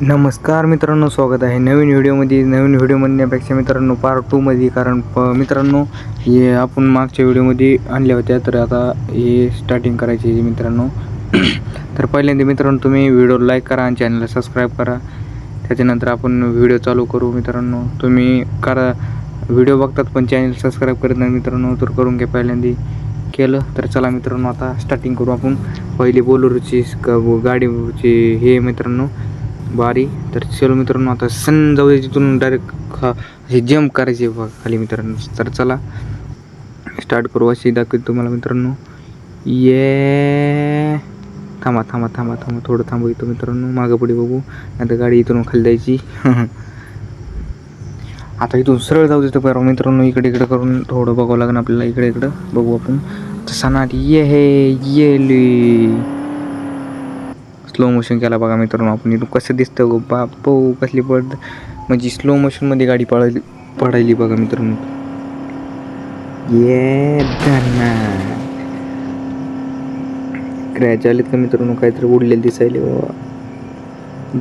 नमस्कार मित्रांनो, स्वागत आहे नवीन व्हिडिओमध्ये. नवीन व्हिडिओ म्हणण्यापेक्षा मित्रांनो पार्ट 2मध्ये, कारण मित्रांनो हे आपण मागच्या व्हिडिओमध्ये आणल्या होत्या, तर आता हे स्टार्टिंग करायची आहे मित्रांनो. तर पहिल्यांदा मित्रांनो तुम्ही व्हिडिओ लाईक करा आणि चॅनलला सबस्क्राईब करा. त्याच्यानंतर आपण व्हिडिओ चालू करू मित्रांनो. तुम्ही करा व्हिडिओ बघतात पण चॅनल सबस्क्राईब करत नाही मित्रांनो, तर करून घ्या. पहिल्यांदा केलं तर चला मित्रांनो आता स्टार्टिंग करू आपण. पहिली बोलेरोची गाडीची हे मित्रांनो बारी. तर चलो मित्रांनो आता सन जाऊ दे, तिथून डायरेक्ट हे जम्प करायचे बघा खाली मित्रांनो. तर चला स्टार्ट करू. अशी दाखवतो तुम्हाला मित्रांनो. ये थांबा थांबा थांबा थांबा थोडं थांबू इथं मित्रांनो, मागं पुढे बघू, आता गाडी इथून खाली द्यायची. आता इथून सरळ जाऊ देतो बरं मित्रांनो. इकडे इकडे करून थोडं बघावं लागेल आपल्याला. इकडे इकडं बघू आपण. सनाट ये हे ये स्लो मोशन केला बघा मित्रांनो आपण. इथून कसं दिसतं गो बापो, कसली म्हणजे स्लो मोशनमध्ये गाडी पडायली बघा मित्रांनो. ये क्रॅच आलेत का मित्रांनो, काहीतरी उडलेलं दिसायले बाबा.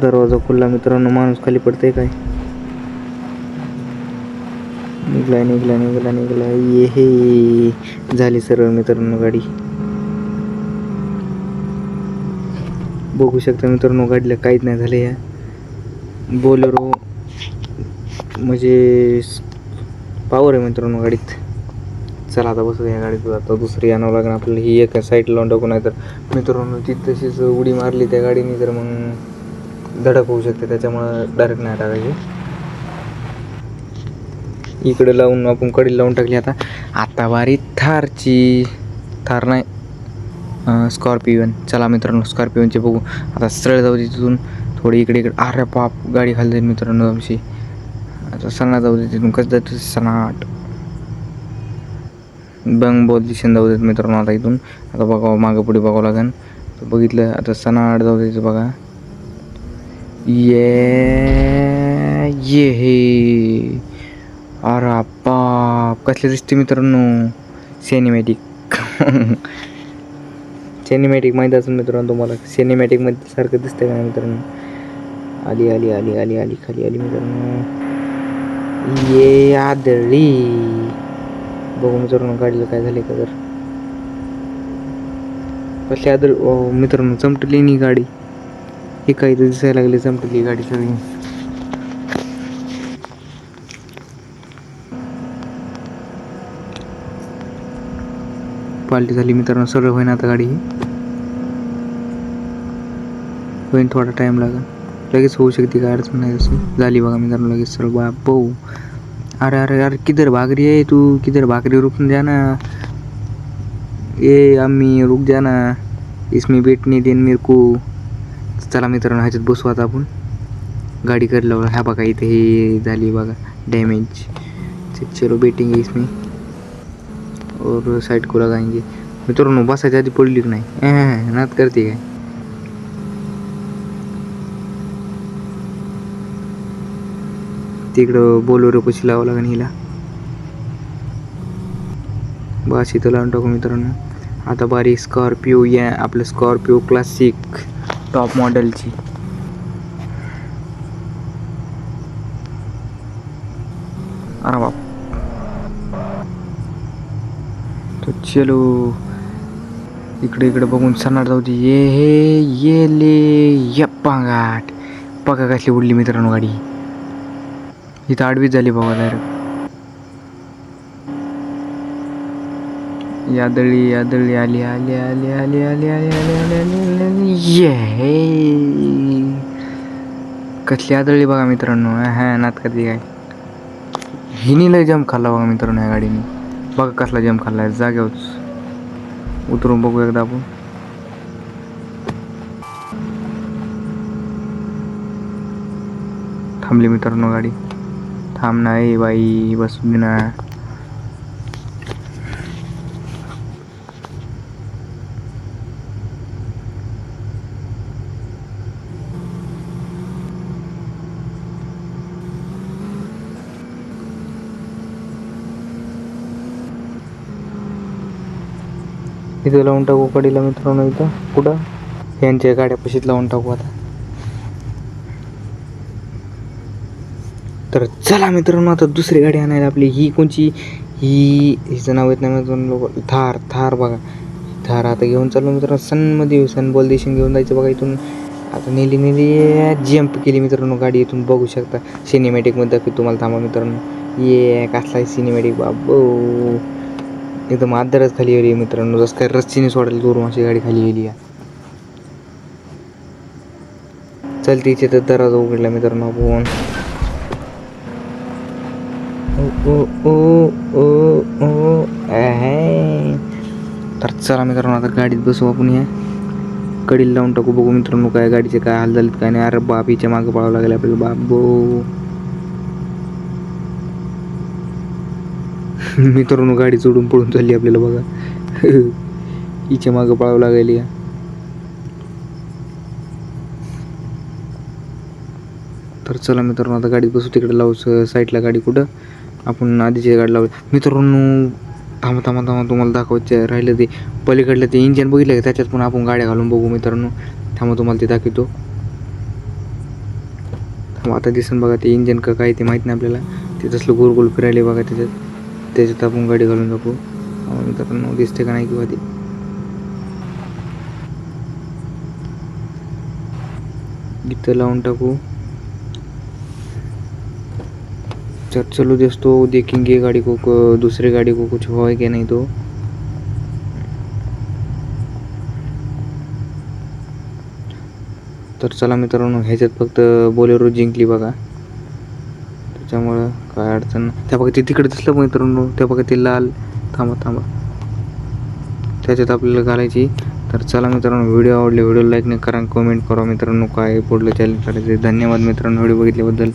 दरवाजा खुलला मित्रांनो, माणूस खाली पडतंय काय. निघला निघला निघला निघला ये हे झाली सरळ मित्रांनो गाडी. बघू शकता मित्रांनो गाडीला काहीच नाही झालं. या बोलेरो म्हणजे पावर आहे मित्रांनो गाडीत. चला आता बसू या गाडीत. आता दुसरी आणावं लागेल आपल्याला. ही एका साईडला लावून टाकू, नाही तर मित्रांनो ती तशीच उडी मारली त्या गाडीने तर मग धडक होऊ शकते. त्याच्यामुळं डायरेक्ट नाही टाकायची. इकडे लावून आपण कडी लावून टाकली. आता बारी थारची. थार नाही, स्कॉर्पिओन. चला मित्रांनो स्कॉर्पिओनचे बघू. आता सरळ जाऊ दे तिथून, थोडी इकडे इकडे. अरे बाप, गाडी खाली जाईल मित्रांनो आमची. आता सनाट जाऊ दे तिथून, कसं जातं सनाट बंग बोल दिशेने जाऊ देत मित्रांनो. आता इथून आता बघावं, मागं पुढे बघावं लागेल. बघितलं आता सनाट जाऊ द्यायचं बघा. ये हे अरे बाप, कसले दिसते मित्रांनो. सिनेमॅटिक. सिनेमॅटिक माहीत असेल मित्रांनो तुम्हाला. सिनेमॅटिकमध्ये सारखं दिसतंय का मित्रांनो. आली आली आली आली आली खाली आली मित्रांनो. ये आदळी बघू मित्रांनो गाडीला काय झाले का. जर कसली आदळ मित्रांनो, चमटली नाही गाडी. हे काही तर दिसायला लागले, चमटली गाडी सगळी. पालटी झाली मित्रांनो, सरळ होईन आता गाडी. होईन, थोडा टाइम लागेल, लगेच होऊ शकते, काय अडचण नाही तशी. झाली बघा मित्रांनो लगेच सरळ. बापो, अरे अरे अरे किधर भाग रही है तू, किधर भाग रही, रुक जाना. ए अम्मी रुक जाना, इसमें बैठने देन मेरे को. चला मित्रांनो ह्याच्यात बसू आता आपण. गाडी करल्यावर ह्या बघा इथे हे झाली बघा डॅमेज. चलो बैठेंगे इसमें और साइड को लगाएंगे मित्रांनो. बसायच्या आधी पडली की नाही, नात करते काय. तिकडं बोलेरो कशी लावावं लागेल हिला. बस इथं लावून टाकू मित्रांनो. आता बारी स्कॉर्पिओ, या आपलं स्कॉर्पिओ क्लासिक टॉप मॉडेलची. अरे बाप, तो चलो इकडे इकडे बघून सनाट जाऊ दे. ये हे ये ले यप्पा घाट बघा कसली उडली मित्रांनो गाडी. इथं आडवीच झाली बघा डायरेक्ट. यादळी यादळी आली आली आली आली आली आली आली आली आली. ये कसली आदळली बघा मित्रांनो. हा नात कधी काय. हिनी लय जंप खाल्ला बघा मित्रांनो या गाडीने. बघा कसला जंप खाल्ला जागेवर. उतरून बघू एकदा आपण. थांबली मित्रांनो गाडी. थांब नाही बाई, बसू दे ना. इथं लावून टाकू कडीला मित्रांनो. इथं कुठं यांच्या गाड्या पशीत लावून टाकू आता. तर चला मित्रांनो, आता दुसरी गाडी आणायला आपली. ही कोणची, हिचं नाव येत नाही मला लोक. थार बघा, थार आता घेऊन चाललो मित्रांनो. सनमध्ये सन बॉलदेशन घेऊन जायचं बघा इथून. आता नेली जंप केली मित्रांनो गाडी इथून, बघू शकता. सिनेमॅटिकमध्ये दाखवतो तुम्हाला, थांबा मित्रांनो. कसला आहे सिनेमॅटिक बाबो, एकदम आदरच खाली गेली मित्रांनो. जसं काय रस्सीने सोडायला दूर अशी गाडी खाली गेली या. चलते इथे तर दरवाजा उघडला मित्रांनो आपण. ओ ओ ओ ओ तर चला मित्रांनो, आता गाडीत बसू आपण. या कडीला लावून टाकू, बघू मित्रांनो काय गाडीचे काय हाल झालेत काय नाही. अरे बाप, हिच्या मागं पळावं लागेल आपल्याला बाबो. मित्रांनो गाडी चढून पळून चालली आपल्याला बघा. हिच्या मागं पळावं लागेल या. तर चला मित्रांनो, आता गाडीत बसू. तिकडे लावू साईडला गाडी, कुठं आपण आधीची गाडी लावू मित्रांनो. थांबा तुम्हाला दाखवायचं राहिलं ते पलीकडलं ते इंजन बघितलं का, त्याच्यात पण आपण गाड्या घालून बघू मित्रांनो. थांबा तुम्हाला ते दाखवतो. थांबा, आता दिसून बघा ते इंजन का काय ते माहीत नाही आपल्याला. ते तसलं गोल फिरायले बघा त्याच्यात आपण गाडी घालून दाखवू मित्रांनो. दिसते का नाही किंवा ते इथं लावून टाकू. चलो दोस्तों, देखेंगे गाड़ी को, दूसरी गाड़ी को कुछ हो क्या नहीं. तो तर चला मित्रांनो, ह्याच्यात फक्त बोलेरो जिंकली बघा, त्याच्यामुळं काय अडचण नाही. त्या बघा ते तिकडे दिसलं मित्रांनो, त्या बघा ते लाल. थांबा त्याच्यात आपल्याला घालायची. तर चला मित्रांनो, व्हिडिओ आवडले व्हिडिओ लाईक नाही करा, कमेंट करा मित्रांनो. काय पुढलं चॅलेंज करायचं. धन्यवाद मित्रांनो व्हिडिओ बघितल्याबद्दल.